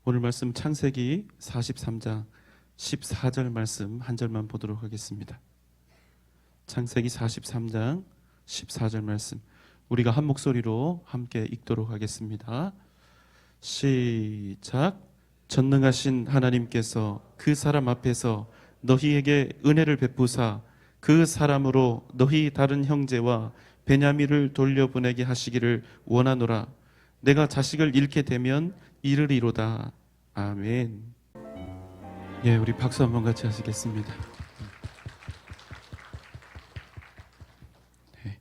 오늘 말씀 창세기 43장 14절 말씀 한 절만 보도록 하겠습니다. 창세기 43장 14절 말씀 우리가 한 목소리로 함께 읽도록 하겠습니다. 시작. 전능하신 하나님께서 그 사람 앞에서 너희에게 은혜를 베푸사 그 사람으로 너희 다른 형제와 베냐민을 돌려보내게 하시기를 원하노라. 내가 자식을 잃게 되면 이르리로다. 아멘. 예, 우리 박수 한번 같이 하시겠습니다. 네.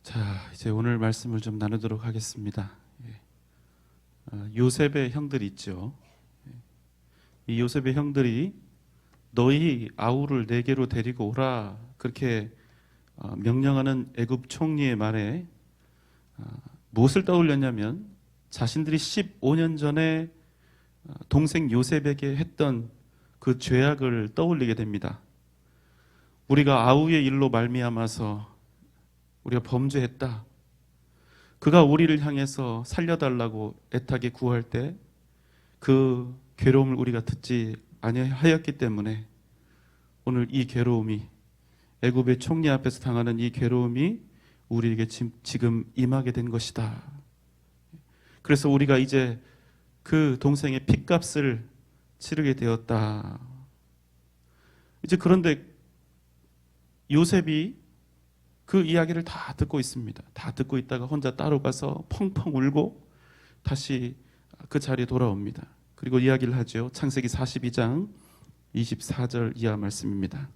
자, 이제 오늘 말씀을 좀 나누도록 하겠습니다. 요셉의 형들이 있죠. 이 요셉의 형들이 너희 아우를 내게로 데리고 오라 그렇게 명령하는 애굽 총리의 말에 무엇을 떠올렸냐면 자신들이 15년 전에 동생 요셉에게 했던 그 죄악을 떠올리게 됩니다. 우리가 아우의 일로 말미암아서 우리가 범죄했다. 그가 우리를 향해서 살려달라고 애타게 구할 때 그 괴로움을 우리가 듣지 아니하였기 때문에 오늘 이 괴로움이 애굽의 총리 앞에서 당하는 이 괴로움이 우리에게 지금 임하게 된 것이다. 그래서 우리가 이제 그 동생의 핏값을 치르게 되었다. 이제 그런데 요셉이 그 이야기를 다 듣고 있습니다. 다 듣고 있다가 혼자 따로 가서 펑펑 울고 다시 그 자리에 돌아옵니다. 그리고 이야기를 하죠. 창세기 42장 24절 이하 말씀입니다.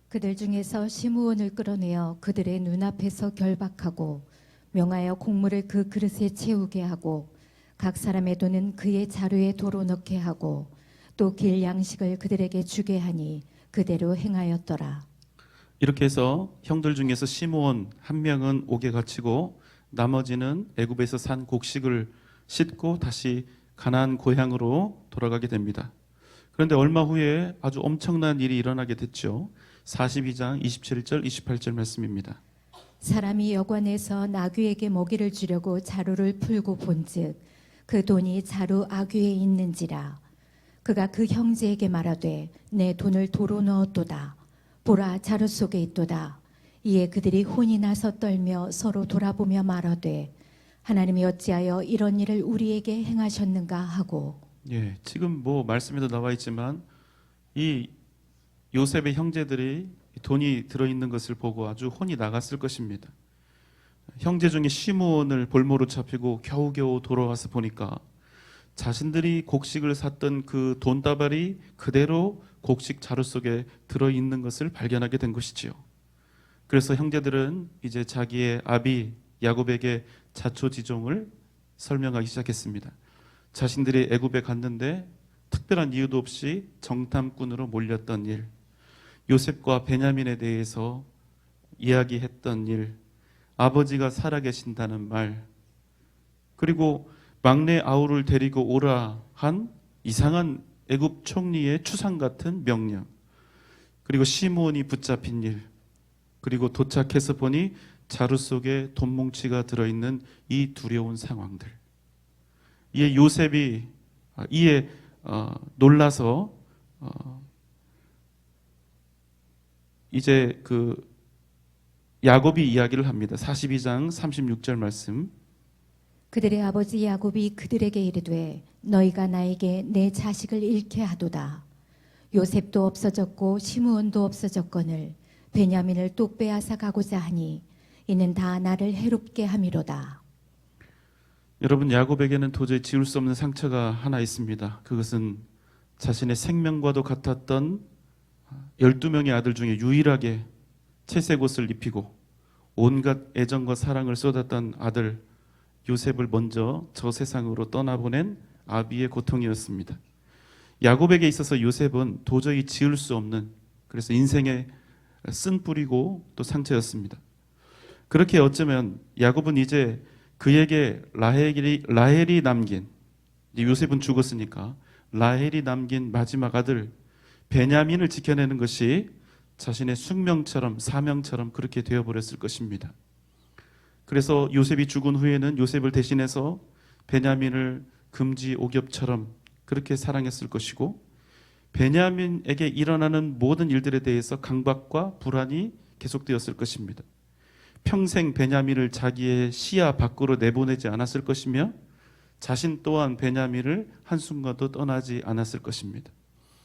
그들 중에서 시므온을 끌어내어 그들의 눈앞에서 결박하고 명하여 곡물을 그 그릇에 채우게 하고 각 사람의 돈은 그의 자루에 도로 넣게 하고 또 길 양식을 그들에게 주게 하니 그대로 행하였더라. 이렇게 해서 형들 중에서 시므온 한 명은 옥에 갇히고 나머지는 애굽에서 산 곡식을 싣고 다시 가나안 고향으로 돌아가게 됩니다. 그런데 얼마 후에 아주 엄청난 일이 일어나게 됐죠. 42장 27절 28절 말씀입니다. 사람이 여관에서 나귀에게 먹이를 주려고 자루를 풀고 본즉 그 돈이 자루 아귀에 있는지라. 그가 그 형제에게 말하되 내 돈을 도로 넣었도다. 보라, 자루 속에 있도다. 이에 그들이 혼이 나서 떨며 서로 돌아보며 말하되 하나님이 어찌하여 이런 일을 우리에게 행하셨는가 하고. 예, 지금 뭐 말씀에도 나와 있지만 이 요셉의 형제들이 돈이 들어있는 것을 보고 아주 혼이 나갔을 것입니다. 형제 중에 시므온을 볼모로 잡히고 겨우겨우 돌아와서 보니까 자신들이 곡식을 샀던 그 돈다발이 그대로 곡식 자루 속에 들어있는 것을 발견하게 된 것이지요. 그래서 형제들은 이제 자기의 아비 야곱에게 자초지종을 설명하기 시작했습니다. 자신들이 애굽에 갔는데 특별한 이유도 없이 정탐꾼으로 몰렸던 일, 요셉과 베냐민에 대해서 이야기했던 일, 아버지가 살아계신다는 말, 그리고 막내 아우를 데리고 오라 한 이상한 애굽 총리의 추상 같은 명령, 그리고 시므온이 붙잡힌 일, 그리고 도착해서 보니 자루 속에 돈뭉치가 들어있는 이 두려운 상황들. 이에 요셉이 놀라서 이제 그 야곱이 이야기를 합니다. 42장 36절 말씀. 그들의 아버지 야곱이 그들에게 이르되 너희가 나에게 내 자식을 잃게 하도다. 요셉도 없어졌고 시므온도 없어졌거늘 베냐민을 또 빼앗아 가고자 하니 이는 다 나를 해롭게 함이로다. 여러분, 야곱에게는 도저히 지울 수 없는 상처가 하나 있습니다. 그것은 자신의 생명과도 같았던 12명의 아들 중에 유일하게 채색 옷을 입히고 온갖 애정과 사랑을 쏟았던 아들 요셉을 먼저 저 세상으로 떠나보낸 아비의 고통이었습니다. 야곱에게 있어서 요셉은 도저히 지울 수 없는, 그래서 인생의 쓴뿌리고 또 상처였습니다. 그렇게 어쩌면 야곱은 이제 그에게 라헬이 남긴, 요셉은 죽었으니까 라헬이 남긴 마지막 아들 베냐민을 지켜내는 것이 자신의 숙명처럼 사명처럼 그렇게 되어버렸을 것입니다. 그래서 요셉이 죽은 후에는 요셉을 대신해서 베냐민을 금지 오겹처럼 그렇게 사랑했을 것이고, 베냐민에게 일어나는 모든 일들에 대해서 강박과 불안이 계속되었을 것입니다. 평생 베냐민을 자기의 시야 밖으로 내보내지 않았을 것이며 자신 또한 베냐민을 한순간도 떠나지 않았을 것입니다.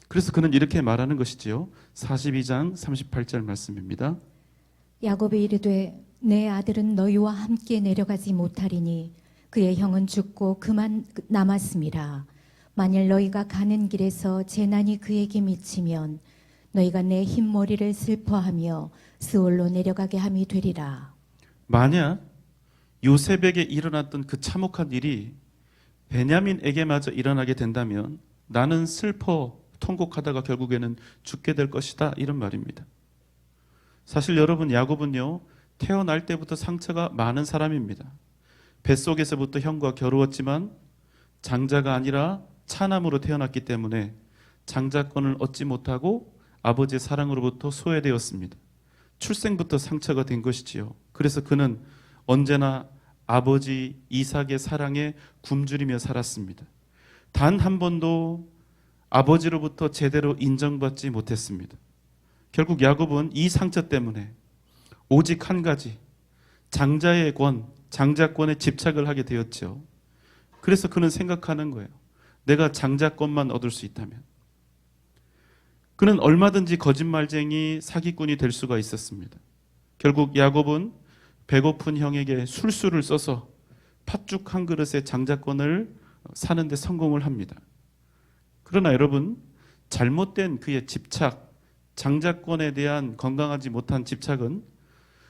그래서 그는 이렇게 말하는 것이지요. 42장 38절 말씀입니다. 야곱이 이르되 내 아들은 너희와 함께 내려가지 못하리니 그의 형은 죽고 그만 남았음이라. 만일 너희가 가는 길에서 재난이 그에게 미치면 너희가 내 흰머리를 슬퍼하며 스올로 내려가게 함이 되리라. 만약 요셉에게 일어났던 그 참혹한 일이 베냐민에게마저 일어나게 된다면 나는 슬퍼 통곡하다가 결국에는 죽게 될 것이다, 이런 말입니다. 사실 여러분, 야곱은요 태어날 때부터 상처가 많은 사람입니다. 뱃속에서부터 형과 겨루었지만 장자가 아니라 차남으로 태어났기 때문에 장자권을 얻지 못하고 아버지의 사랑으로부터 소외되었습니다. 출생부터 상처가 된 것이지요. 그래서 그는 언제나 아버지 이삭의 사랑에 굶주리며 살았습니다. 단 한 번도 아버지로부터 제대로 인정받지 못했습니다. 결국 야곱은 이 상처 때문에 오직 한 가지, 장자의 권, 장자권에 집착을 하게 되었죠. 그래서 그는 생각하는 거예요. 내가 장자권만 얻을 수 있다면. 그는 얼마든지 거짓말쟁이 사기꾼이 될 수가 있었습니다. 결국 야곱은 배고픈 형에게 술수를 써서 팥죽 한 그릇의 장자권을 사는데 성공을 합니다. 그러나 여러분, 잘못된 그의 집착, 장자권에 대한 건강하지 못한 집착은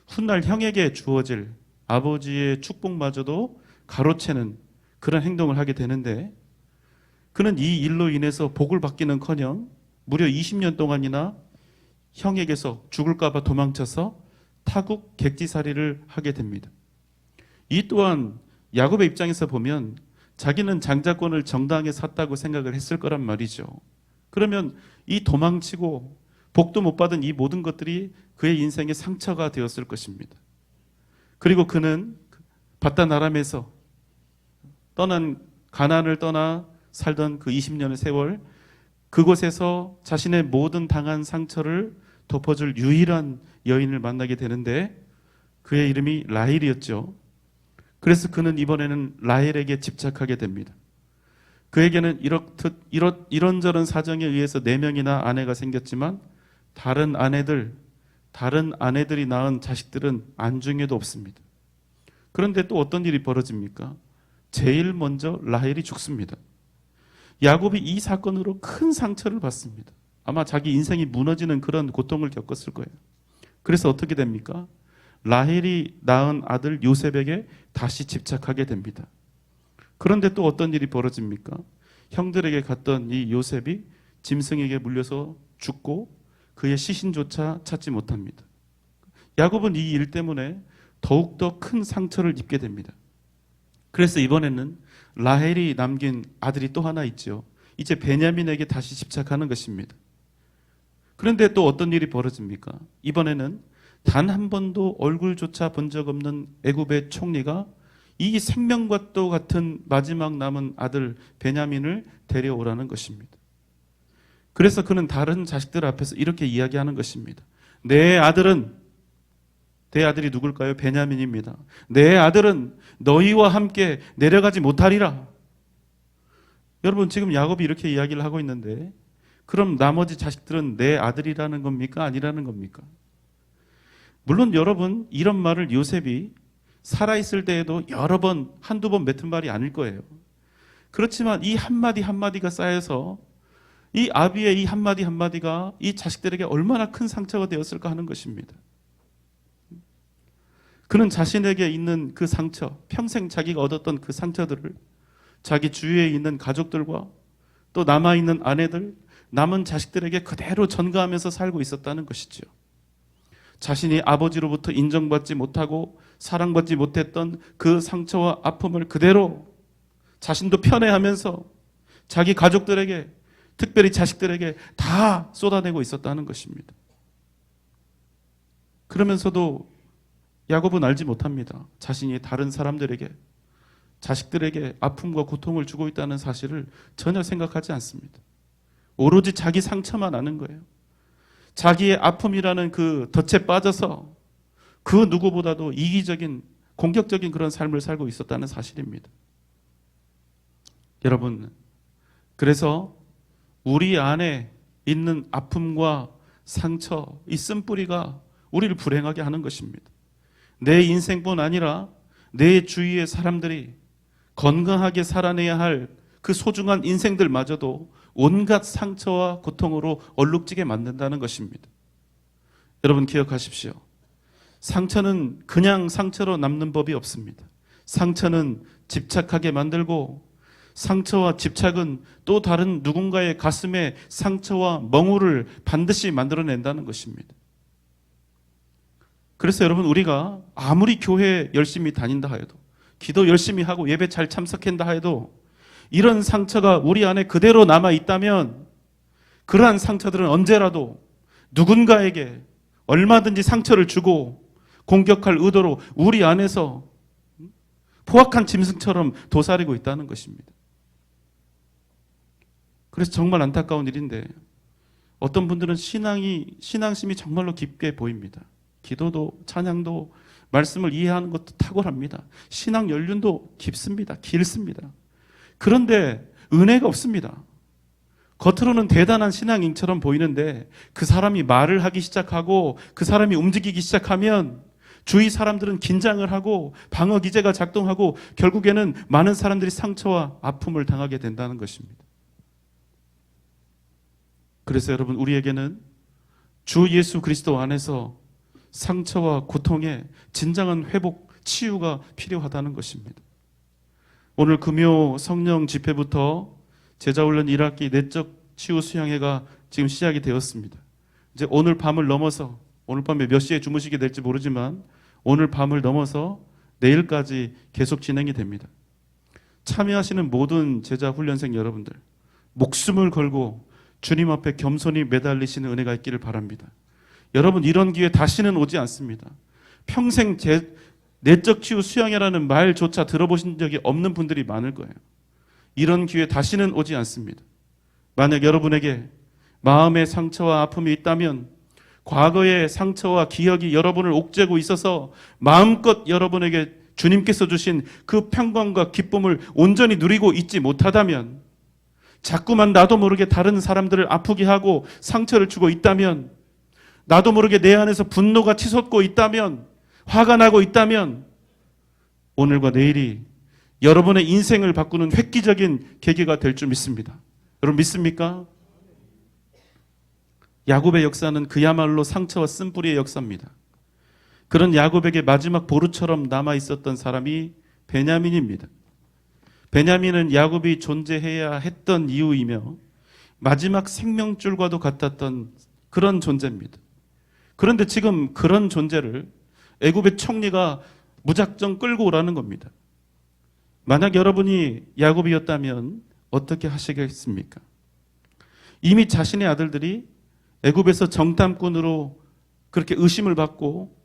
훗날 형에게 주어질 아버지의 축복마저도 가로채는 그런 행동을 하게 되는데, 그는 이 일로 인해서 복을 받기는커녕 무려 20년 동안이나 형에게서 죽을까 봐 도망쳐서 타국 객지살이를 하게 됩니다. 이 또한 야곱의 입장에서 보면 자기는 장자권을 정당하게 샀다고 생각을 했을 거란 말이죠. 그러면 이 도망치고 복도 못 받은 이 모든 것들이 그의 인생의 상처가 되었을 것입니다. 그리고 그는 바단 아람에서 떠난 가나안을 떠나 살던 그 20년의 세월, 그곳에서 자신의 모든 당한 상처를 덮어줄 유일한 여인을 만나게 되는데 그의 이름이 라헬이었죠. 그래서 그는 이번에는 라헬에게 집착하게 됩니다. 그에게는 이런저런 사정에 의해서 4명이나 아내가 생겼지만 다른 아내들이 낳은 자식들은 안중에도 없습니다. 그런데 또 어떤 일이 벌어집니까? 제일 먼저 라헬이 죽습니다. 야곱이 이 사건으로 큰 상처를 받습니다. 아마 자기 인생이 무너지는 그런 고통을 겪었을 거예요. 그래서 어떻게 됩니까? 라헬이 낳은 아들 요셉에게 다시 집착하게 됩니다. 그런데 또 어떤 일이 벌어집니까? 형들에게 갔던 이 요셉이 짐승에게 물려서 죽고 그의 시신조차 찾지 못합니다. 야곱은 이 일 때문에 더욱더 큰 상처를 입게 됩니다. 그래서 이번에는 라헬이 남긴 아들이 또 하나 있죠. 이제 베냐민에게 다시 집착하는 것입니다. 그런데 또 어떤 일이 벌어집니까? 이번에는 단 한 번도 얼굴조차 본 적 없는 애굽의 총리가 이 생명과도 같은 마지막 남은 아들 베냐민을 데려오라는 것입니다. 그래서 그는 다른 자식들 앞에서 이렇게 이야기하는 것입니다. 내 아들이 누굴까요? 베냐민입니다. 내 아들은 너희와 함께 내려가지 못하리라. 여러분, 지금 야곱이 이렇게 이야기를 하고 있는데 그럼 나머지 자식들은 내 아들이라는 겁니까? 아니라는 겁니까? 물론 여러분, 이런 말을 요셉이 살아있을 때에도 여러 번, 한두 번 맺은 말이 아닐 거예요. 그렇지만 이 한마디 한마디가 쌓여서 이 아비의 이 한마디 한마디가 이 자식들에게 얼마나 큰 상처가 되었을까 하는 것입니다. 그는 자신에게 있는 그 상처, 평생 자기가 얻었던 그 상처들을 자기 주위에 있는 가족들과 또 남아있는 아내들, 남은 자식들에게 그대로 전가하면서 살고 있었다는 것이죠. 자신이 아버지로부터 인정받지 못하고 사랑받지 못했던 그 상처와 아픔을 그대로 자신도 편애하면서 자기 가족들에게, 특별히 자식들에게 다 쏟아내고 있었다는 것입니다. 그러면서도 야곱은 알지 못합니다. 자신이 다른 사람들에게 자식들에게 아픔과 고통을 주고 있다는 사실을 전혀 생각하지 않습니다. 오로지 자기 상처만 아는 거예요. 자기의 아픔이라는 그 덫에 빠져서 그 누구보다도 이기적인 공격적인 그런 삶을 살고 있었다는 사실입니다. 여러분, 그래서 우리 안에 있는 아픔과 상처, 이 쓴뿌리가 우리를 불행하게 하는 것입니다. 내 인생뿐 아니라 내 주위의 사람들이 건강하게 살아내야 할 그 소중한 인생들마저도 온갖 상처와 고통으로 얼룩지게 만든다는 것입니다. 여러분 기억하십시오. 상처는 그냥 상처로 남는 법이 없습니다. 상처는 집착하게 만들고, 상처와 집착은 또 다른 누군가의 가슴에 상처와 멍울을 반드시 만들어낸다는 것입니다. 그래서 여러분, 우리가 아무리 교회 열심히 다닌다 해도, 기도 열심히 하고 예배 잘 참석한다 해도 이런 상처가 우리 안에 그대로 남아 있다면 그러한 상처들은 언제라도 누군가에게 얼마든지 상처를 주고 공격할 의도로 우리 안에서 포악한 짐승처럼 도사리고 있다는 것입니다. 그래서 정말 안타까운 일인데, 어떤 분들은 신앙심이 정말로 깊게 보입니다. 기도도 찬양도 말씀을 이해하는 것도 탁월합니다. 신앙 연륜도 깊습니다. 길습니다. 그런데 은혜가 없습니다. 겉으로는 대단한 신앙인처럼 보이는데 그 사람이 말을 하기 시작하고 그 사람이 움직이기 시작하면 주위 사람들은 긴장을 하고 방어 기제가 작동하고 결국에는 많은 사람들이 상처와 아픔을 당하게 된다는 것입니다. 그래서 여러분, 우리에게는 주 예수 그리스도 안에서 상처와 고통의 진정한 회복, 치유가 필요하다는 것입니다. 오늘 금요 성령 집회부터 제자훈련 1학기 내적 치유 수양회가 지금 시작이 되었습니다. 이제 오늘 밤을 넘어서, 오늘 밤에 몇 시에 주무시게 될지 모르지만 오늘 밤을 넘어서 내일까지 계속 진행이 됩니다. 참여하시는 모든 제자훈련생 여러분들, 목숨을 걸고 주님 앞에 겸손히 매달리시는 은혜가 있기를 바랍니다. 여러분, 이런 기회 다시는 오지 않습니다. 평생 내적 치유 수양회라는 말조차 들어보신 적이 없는 분들이 많을 거예요. 이런 기회 다시는 오지 않습니다. 만약 여러분에게 마음의 상처와 아픔이 있다면, 과거의 상처와 기억이 여러분을 옥죄고 있어서 마음껏 여러분에게 주님께서 주신 그 평강과 기쁨을 온전히 누리고 있지 못하다면, 자꾸만 나도 모르게 다른 사람들을 아프게 하고 상처를 주고 있다면, 나도 모르게 내 안에서 분노가 치솟고 있다면, 화가 나고 있다면, 오늘과 내일이 여러분의 인생을 바꾸는 획기적인 계기가 될 줄 믿습니다. 여러분 믿습니까? 야곱의 역사는 그야말로 상처와 쓴뿌리의 역사입니다. 그런 야곱에게 마지막 보루처럼 남아 있었던 사람이 베냐민입니다. 베냐민은 야곱이 존재해야 했던 이유이며 마지막 생명줄과도 같았던 그런 존재입니다. 그런데 지금 그런 존재를 애굽의 총리가 무작정 끌고 오라는 겁니다. 만약 여러분이 야곱이었다면 어떻게 하시겠습니까? 이미 자신의 아들들이 애굽에서 정탐꾼으로 그렇게 의심을 받고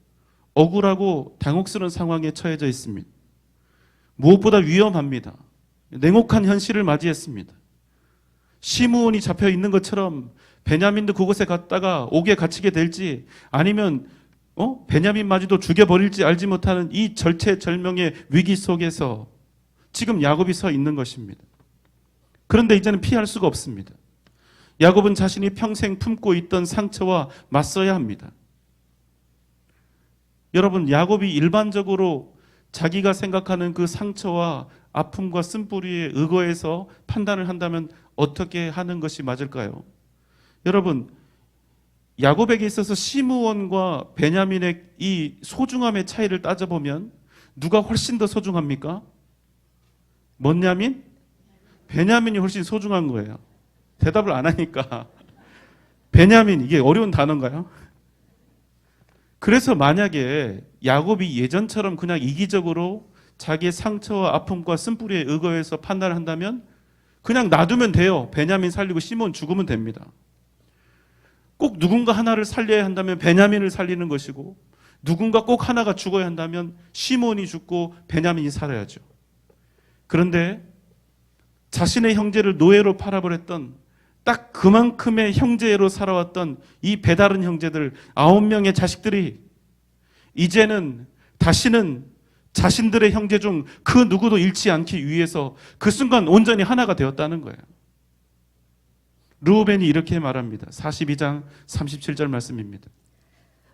억울하고 당혹스러운 상황에 처해져 있습니다. 무엇보다 위험합니다. 냉혹한 현실을 맞이했습니다. 시므온이 잡혀 있는 것처럼 베냐민도 그곳에 갔다가 옥에 갇히게 될지, 아니면 베냐민마저도 죽여버릴지 알지 못하는 이 절체절명의 위기 속에서 지금 야곱이 서 있는 것입니다. 그런데 이제는 피할 수가 없습니다. 야곱은 자신이 평생 품고 있던 상처와 맞서야 합니다. 여러분, 야곱이 일반적으로 자기가 생각하는 그 상처와 아픔과 쓴뿌리에 의거해서 판단을 한다면 어떻게 하는 것이 맞을까요? 여러분, 야곱에게 있어서 시므온과 베냐민의 이 소중함의 차이를 따져보면 누가 훨씬 더 소중합니까? 뭐냐민? 베냐민이 훨씬 소중한 거예요. 대답을 안 하니까. 베냐민, 이게 어려운 단어인가요? 그래서 만약에 야곱이 예전처럼 그냥 이기적으로 자기의 상처와 아픔과 쓴뿌리에 의거해서 판단을 한다면 그냥 놔두면 돼요. 베냐민 살리고 시므온 죽으면 됩니다. 꼭 누군가 하나를 살려야 한다면 베냐민을 살리는 것이고, 누군가 꼭 하나가 죽어야 한다면 시므온이 죽고 베냐민이 살아야죠. 그런데 자신의 형제를 노예로 팔아버렸던 딱 그만큼의 형제로 살아왔던 이 배다른 형제들 9명의 자식들이 이제는 다시는 자신들의 형제 중 그 누구도 잃지 않기 위해서 그 순간 온전히 하나가 되었다는 거예요. 르우벤이 이렇게 말합니다. 42장 37절 말씀입니다.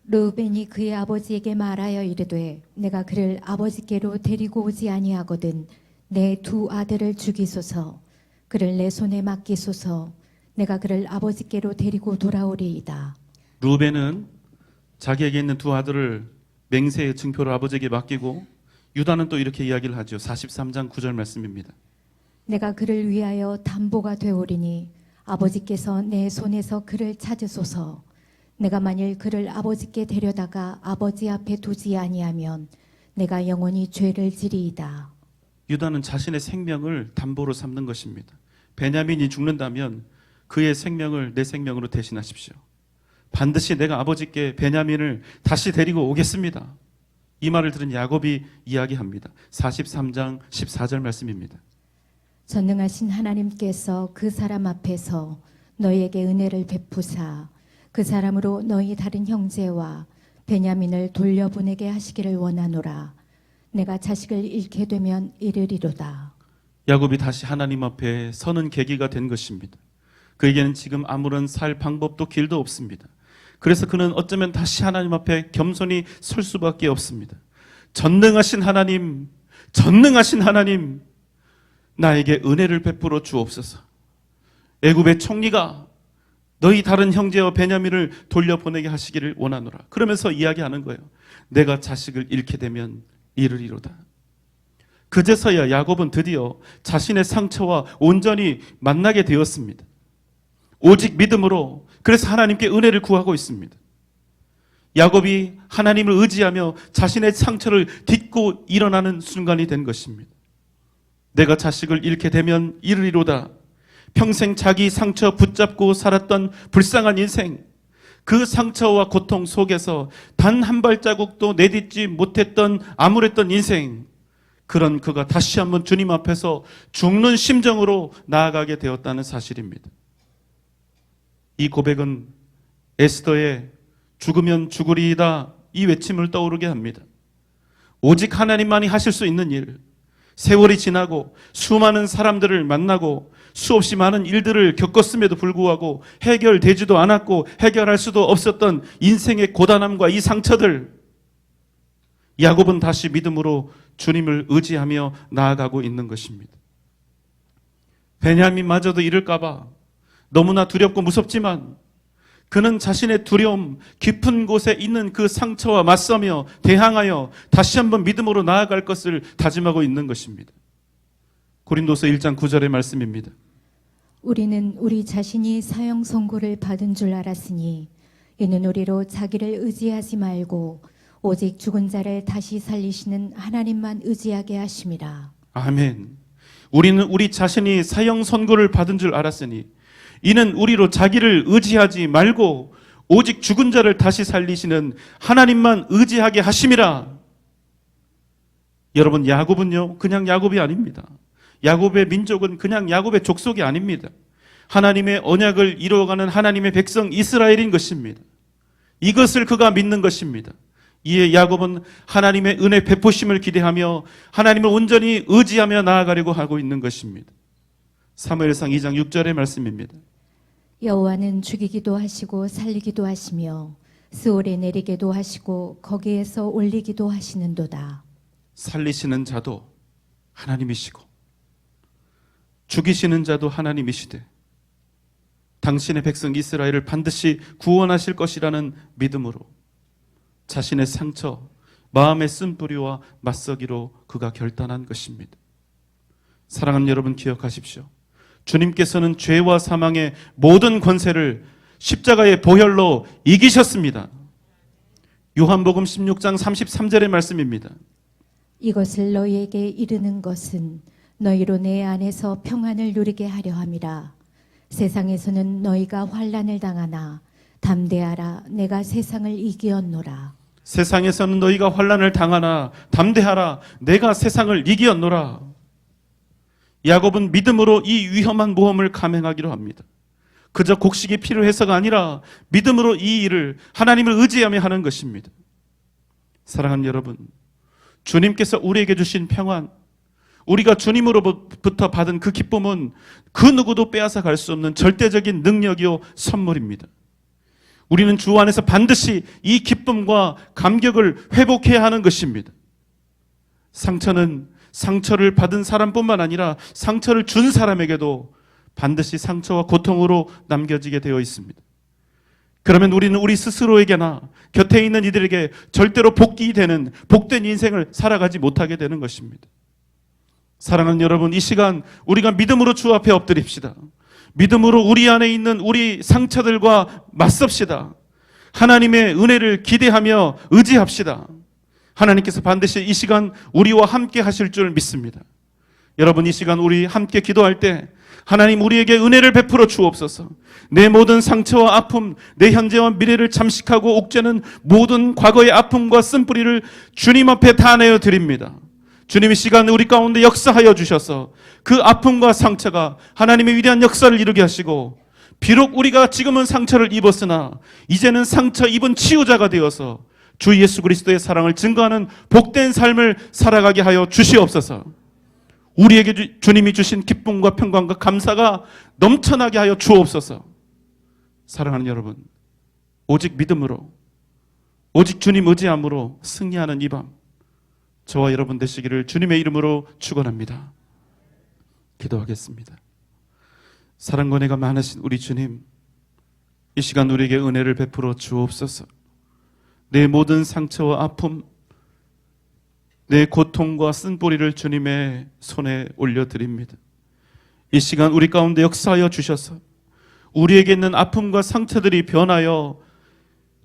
르우벤이 그의 아버지에게 말하여 이르되 내가 그를 아버지께로 데리고 오지 아니하거든 내 두 아들을 죽이소서 그를 내 손에 맡기소서 내가 그를 아버지께로 데리고 돌아오리이다. 르우벤은 자기에게 있는 두 아들을 맹세의 증표로 아버지에게 맡기고 유다는 또 이렇게 이야기를 하죠. 43장 9절 말씀입니다. 내가 그를 위하여 담보가 되오리니 아버지께서 내 손에서 그를 찾으소서 내가 만일 그를 아버지께 데려다가 아버지 앞에 두지 아니하면 내가 영원히 죄를 지리이다. 유다는 자신의 생명을 담보로 삼는 것입니다. 베냐민이 죽는다면 그의 생명을 내 생명으로 대신하십시오. 반드시 내가 아버지께 베냐민을 다시 데리고 오겠습니다. 이 말을 들은 야곱이 이야기합니다. 43장 14절 말씀입니다. 전능하신 하나님께서 그 사람 앞에서 너희에게 은혜를 베푸사 그 사람으로 너희 다른 형제와 베냐민을 돌려보내게 하시기를 원하노라. 내가 자식을 잃게 되면 이르리로다. 야곱이 다시 하나님 앞에 서는 계기가 된 것입니다. 그에게는 지금 아무런 살 방법도 길도 없습니다. 그래서 그는 어쩌면 다시 하나님 앞에 겸손히 설 수밖에 없습니다. 전능하신 하나님, 나에게 은혜를 베풀어 주옵소서. 애굽의 총리가 너희 다른 형제와 베냐민을 돌려보내게 하시기를 원하노라. 그러면서 이야기하는 거예요. 내가 자식을 잃게 되면 이르리로다. 그제서야 야곱은 드디어 자신의 상처와 온전히 만나게 되었습니다. 오직 믿음으로 그래서 하나님께 은혜를 구하고 있습니다. 야곱이 하나님을 의지하며 자신의 상처를 딛고 일어나는 순간이 된 것입니다. 내가 자식을 잃게 되면 이르리로다. 평생 자기 상처 붙잡고 살았던 불쌍한 인생, 그 상처와 고통 속에서 단 한 발자국도 내딛지 못했던 암울했던 인생, 그런 그가 다시 한번 주님 앞에서 죽는 심정으로 나아가게 되었다는 사실입니다. 이 고백은 에스더의 죽으면 죽으리이다 이 외침을 떠오르게 합니다. 오직 하나님만이 하실 수 있는 일, 세월이 지나고 수많은 사람들을 만나고 수없이 많은 일들을 겪었음에도 불구하고 해결되지도 않았고 해결할 수도 없었던 인생의 고단함과 이 상처들, 야곱은 다시 믿음으로 주님을 의지하며 나아가고 있는 것입니다. 베냐민마저도 이럴까봐 너무나 두렵고 무섭지만 그는 자신의 두려움, 깊은 곳에 있는 그 상처와 맞서며 대항하여 다시 한번 믿음으로 나아갈 것을 다짐하고 있는 것입니다. 고린도서 1장 9절의 말씀입니다. 우리는 우리 자신이 사형 선고를 받은 줄 알았으니 이는 우리로 자기를 의지하지 말고 오직 죽은 자를 다시 살리시는 하나님만 의지하게 하심이라. 아멘. 우리는 우리 자신이 사형 선고를 받은 줄 알았으니 이는 우리로 자기를 의지하지 말고 오직 죽은 자를 다시 살리시는 하나님만 의지하게 하심이라. 여러분, 야곱은요 그냥 야곱이 아닙니다. 야곱의 민족은 그냥 야곱의 족속이 아닙니다. 하나님의 언약을 이루어가는 하나님의 백성 이스라엘인 것입니다. 이것을 그가 믿는 것입니다. 이에 야곱은 하나님의 은혜 베푸심을 기대하며 하나님을 온전히 의지하며 나아가려고 하고 있는 것입니다. 사무엘상 2장 6절의 말씀입니다. 여호와는 죽이기도 하시고 살리기도 하시며 스올에 내리게도 하시고 거기에서 올리기도 하시는도다. 살리시는 자도 하나님이시고 죽이시는 자도 하나님이시되 당신의 백성 이스라엘을 반드시 구원하실 것이라는 믿음으로 자신의 상처, 마음의 쓴뿌리와 맞서기로 그가 결단한 것입니다. 사랑하는 여러분, 기억하십시오. 주님께서는 죄와 사망의 모든 권세를 십자가의 보혈로 이기셨습니다. 요한복음 16장 33절의 말씀입니다. 이것을 너희에게 이르는 것은 너희로 내 안에서 평안을 누리게 하려 함이라. 세상에서는 너희가 환난을 당하나 담대하라. 내가 세상을 이기었노라. 세상에서는 너희가 환난을 당하나 담대하라. 내가 세상을 이기었노라. 야곱은 믿음으로 이 위험한 모험을 감행하기로 합니다. 그저 곡식이 필요해서가 아니라 믿음으로 이 일을 하나님을 의지하며 하는 것입니다. 사랑하는 여러분, 주님께서 우리에게 주신 평안, 우리가 주님으로부터 받은 그 기쁨은 그 누구도 빼앗아 갈 수 없는 절대적인 능력이요 선물입니다. 우리는 주 안에서 반드시 이 기쁨과 감격을 회복해야 하는 것입니다. 상처는 상처를 받은 사람뿐만 아니라 상처를 준 사람에게도 반드시 상처와 고통으로 남겨지게 되어 있습니다. 그러면 우리는 우리 스스로에게나 곁에 있는 이들에게 절대로 복귀되는 복된 인생을 살아가지 못하게 되는 것입니다. 사랑하는 여러분, 이 시간 우리가 믿음으로 주 앞에 엎드립시다. 믿음으로 우리 안에 있는 우리 상처들과 맞섭시다. 하나님의 은혜를 기대하며 의지합시다. 하나님께서 반드시 이 시간 우리와 함께 하실 줄 믿습니다. 여러분, 이 시간 우리 함께 기도할 때 하나님 우리에게 은혜를 베풀어 주옵소서. 내 모든 상처와 아픔, 내 현재와 미래를 잠식하고 옥죄는 모든 과거의 아픔과 쓴뿌리를 주님 앞에 다 내어 드립니다. 주님, 이 시간 우리 가운데 역사하여 주셔서 그 아픔과 상처가 하나님의 위대한 역사를 이루게 하시고, 비록 우리가 지금은 상처를 입었으나 이제는 상처 입은 치유자가 되어서 주 예수 그리스도의 사랑을 증거하는 복된 삶을 살아가게 하여 주시옵소서. 우리에게 주님이 주신 기쁨과 평강과 감사가 넘쳐나게 하여 주옵소서. 사랑하는 여러분, 오직 믿음으로, 오직 주님 의지함으로 승리하는 이 밤, 저와 여러분 되시기를 주님의 이름으로 축원합니다. 기도하겠습니다. 사랑과 은혜가 많으신 우리 주님, 이 시간 우리에게 은혜를 베풀어 주옵소서. 내 모든 상처와 아픔, 내 고통과 쓴뿌리를 주님의 손에 올려드립니다. 이 시간 우리 가운데 역사하여 주셔서 우리에게 있는 아픔과 상처들이 변하여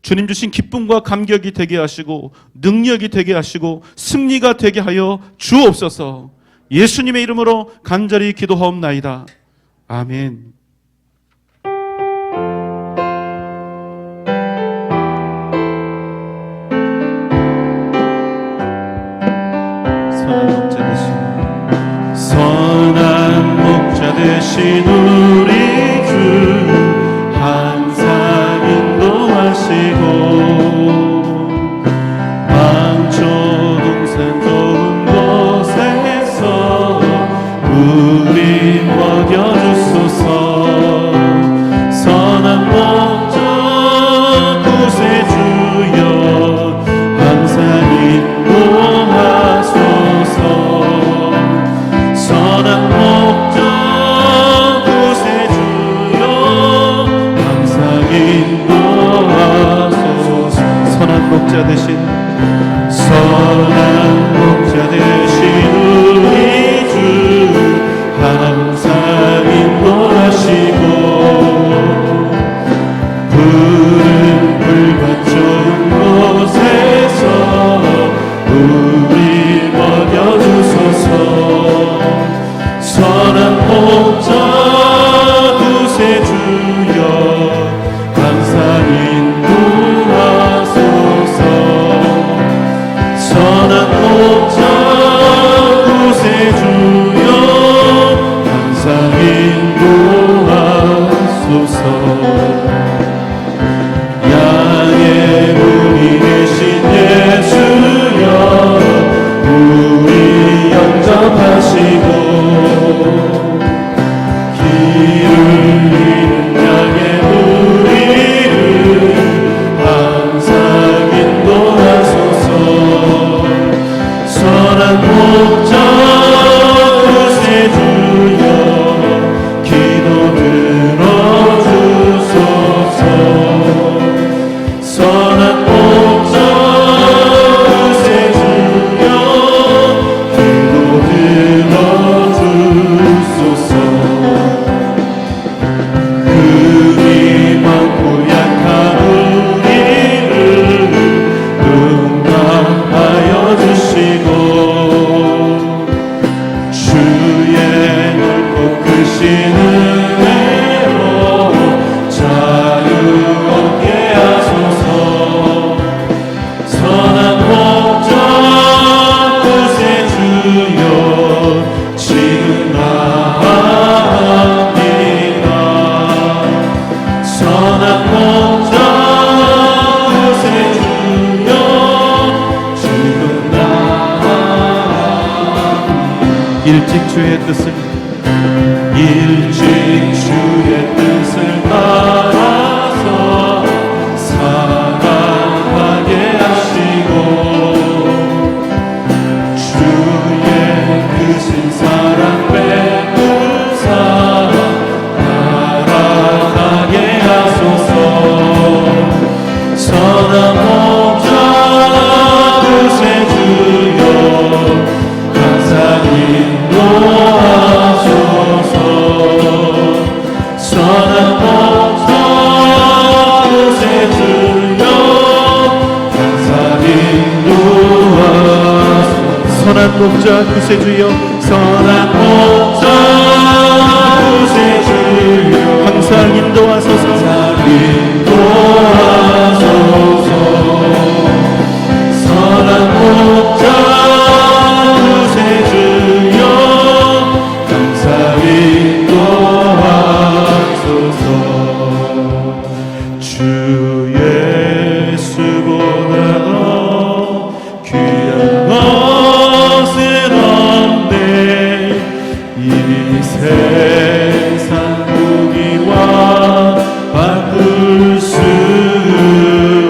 주님 주신 기쁨과 감격이 되게 하시고 능력이 되게 하시고 승리가 되게 하여 주옵소서. 예수님의 이름으로 간절히 기도하옵나이다. 아멘. 선한 목자 되신 우리 주 항상 인도하시고 방초동산 좋은 곳에서 우리 먹여주소서. 선한 목자 구세주여 항상 인도하소서. 선한 목자 구세주여 항상 인도하소서. 선한 목자 되신 우리 주 항상 인도하시고 푸른 풀밭 좋은 곳에서 우리 먹여주소서. 선한 목자 구세주여 항상 인도하소서. 선한 목자 구세주여 항상 인도하소서. 양의 문이 되신 예수여 우리 영접하시고 길을 잃은 양의 우리를 항상 인도하소서. 선한 목자 구세주여 기도 들어주소서. 선한 목자 구세주여 기도 들어주소서. 금이 많고 약한 우리를 응답하여 주시고 주의 넓고 크신 은혜로 자유 얻게 하소서. 선한 목자 구세주여 지금 목자 구세주여 선한 목자 구세주여 항상 인도하소서 인도하소서 선한 목자 구세주여 항상 인도하소서 주 예수보다 더 귀한 것은 없네 이 세상 무기와 바꿀 수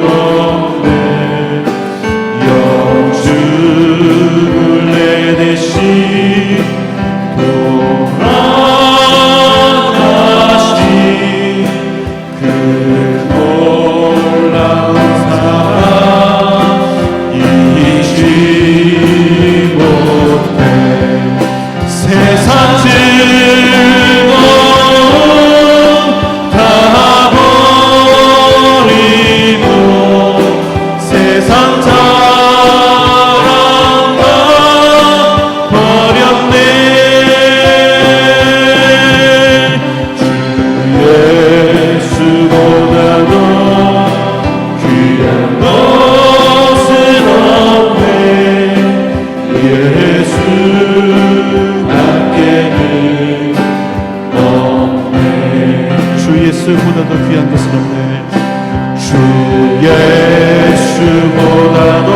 없네 영주를 내 대신 돌아가신 그 놀라운 사랑 잊지 못해 세상 즐거움 다 버리고 세상 자랑 다 버렸네 주 예수보다도 귀한 것은 없네 예수 밖에는 없네 주 예수보다도 귀한 것은 없네 주 예수보다도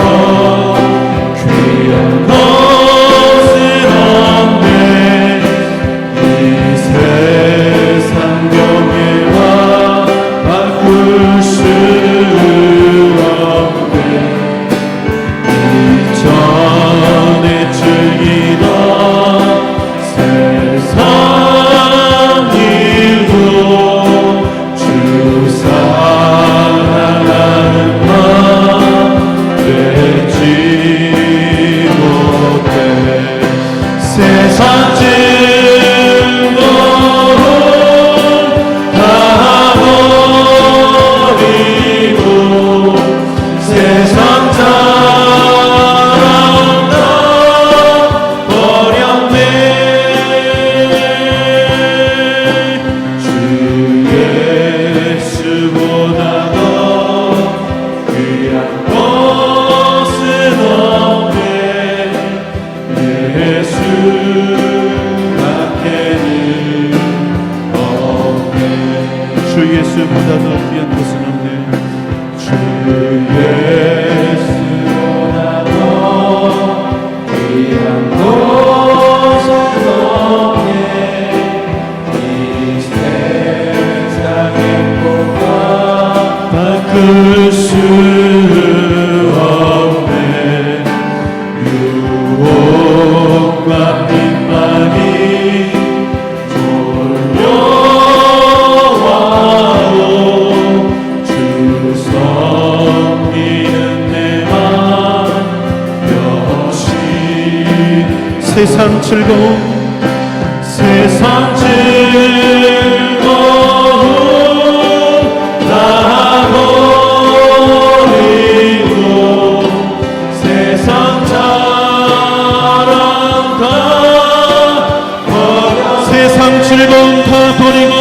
귀한 것은 없네 이 세상 경외와 바꿀 수 없네 이전에 즐기던 세상 일도 주 사랑하는 맘 되지 못해 세상 즐거움 다 버리고 세상 자랑 다 버렸네 주 예수보다 더 귀한 것은 없네 예수 밖에는 없네 주 예수보다도 귀한 것은 없네 주 예수보다도 귀한 것은 없네 이 세상 행복과 바꿀 수 없네 유혹과 핍박이 돌려와도 주 섬기는 내 맘 여신 세상 즐거움 세상 즐거움 다 버리고 세상 자랑 다 버려 세상 즐거움 다 버리고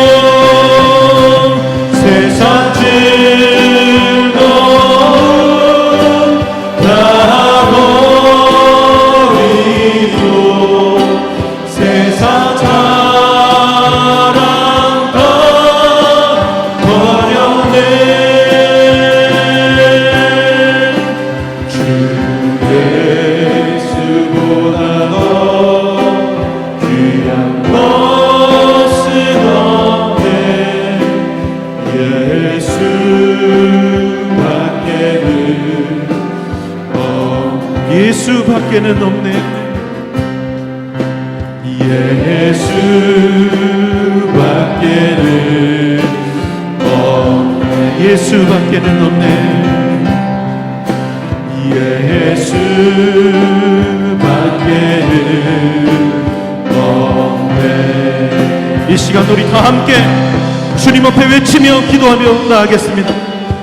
세상 즐거움 다 버리고 세상 자랑 다 버렸네 주 예수보다도 귀한 것은 없네 예수 밖에는 예수 밖에는 없네 예수 밖에는 없네 예수 밖에는 없네 예수 밖에는 없네 이 시간 우리 다 함께 주님 앞에 외치며 기도하며 나아가겠습니다.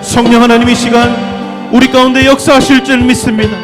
성령 하나님 이 시간 우리 가운데 역사하실 줄 믿습니다.